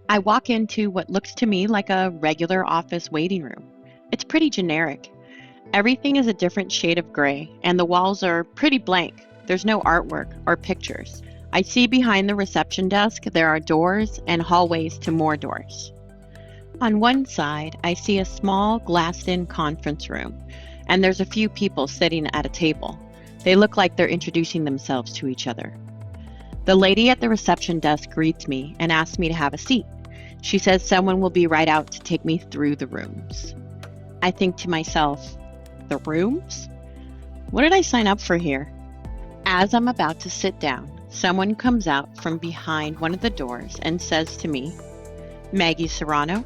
I walk into what looks to me like a regular office waiting room. It's pretty generic. Everything is a different shade of gray, and the walls are pretty blank. There's no artwork or pictures. I see behind the reception desk there are doors and hallways to more doors. On one side, I see a small glassed in conference room, and there's a few people sitting at a table. They look like they're introducing themselves to each other. The lady at the reception desk greets me and asks me to have a seat. She says someone will be right out to take me through the rooms. I think to myself, the rooms? What did I sign up for here? As I'm about to sit down, someone comes out from behind one of the doors and says to me, Maggie Serrano,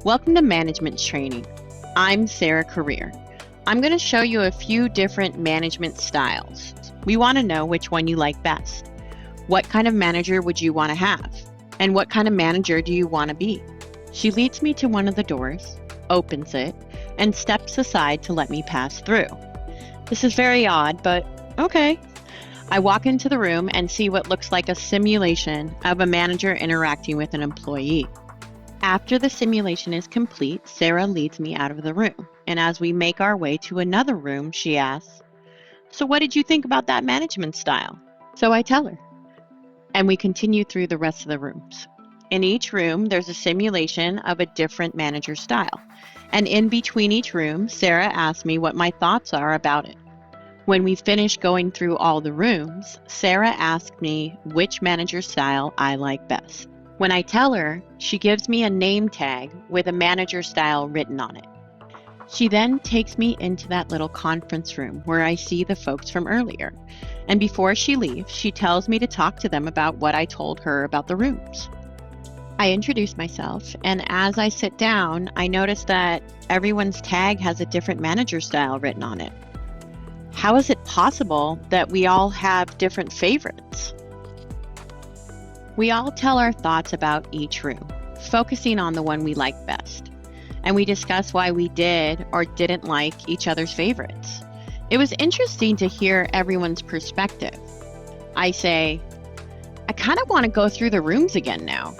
welcome to management training. I'm Sarah Career. I'm going to show you a few different management styles. We want to know which one you like best. What kind of manager would you want to have? And what kind of manager do you want to be? She leads me to one of the doors, opens it, and steps aside to let me pass through. This is very odd, but okay. I walk into the room and see what looks like a simulation of a manager interacting with an employee. After the simulation is complete, Sarah leads me out of the room, and as we make our way to another room, she asks, "So what did you think about that management style?" So I tell her, and we continue through the rest of the rooms. In each room, there's a simulation of a different manager style, and in between each room, Sarah asks me what my thoughts are about it. When we finish going through all the rooms, Sarah asks me which manager style I like best. When I tell her, she gives me a name tag with a manager style written on it. She then takes me into that little conference room where I see the folks from earlier. And before she leaves, she tells me to talk to them about what I told her about the rooms. I introduce myself, and as I sit down, I notice that everyone's tag has a different manager style written on it. How is it possible that we all have different favorites? We all tell our thoughts about each room, focusing on the one we like best. And we discuss why we did or didn't like each other's favorites. It was interesting to hear everyone's perspective. I say, I kind of want to go through the rooms again now.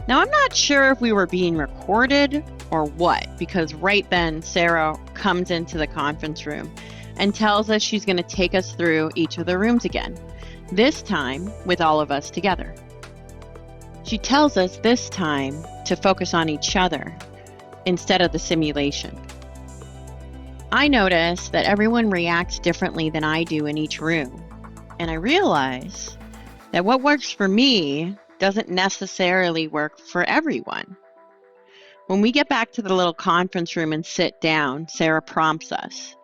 Now, I'm not sure if we were being recorded or what, because right then Sarah comes into the conference room and tells us she's going to take us through each of the rooms again, this time with all of us together. She tells us this time to focus on each other instead of the simulation. I notice that everyone reacts differently than I do in each room, and I realize that what works for me doesn't necessarily work for everyone. When we get back to the little conference room and sit down, Sarah prompts us,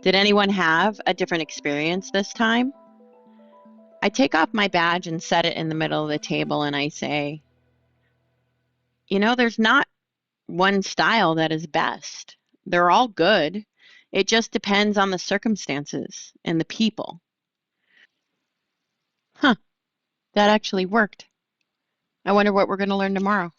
did anyone have a different experience this time? I take off my badge and set it in the middle of the table and I say, there's not one style that is best. They're all good. It just depends on the circumstances and the people. Huh, that actually worked. I wonder what we're going to learn tomorrow.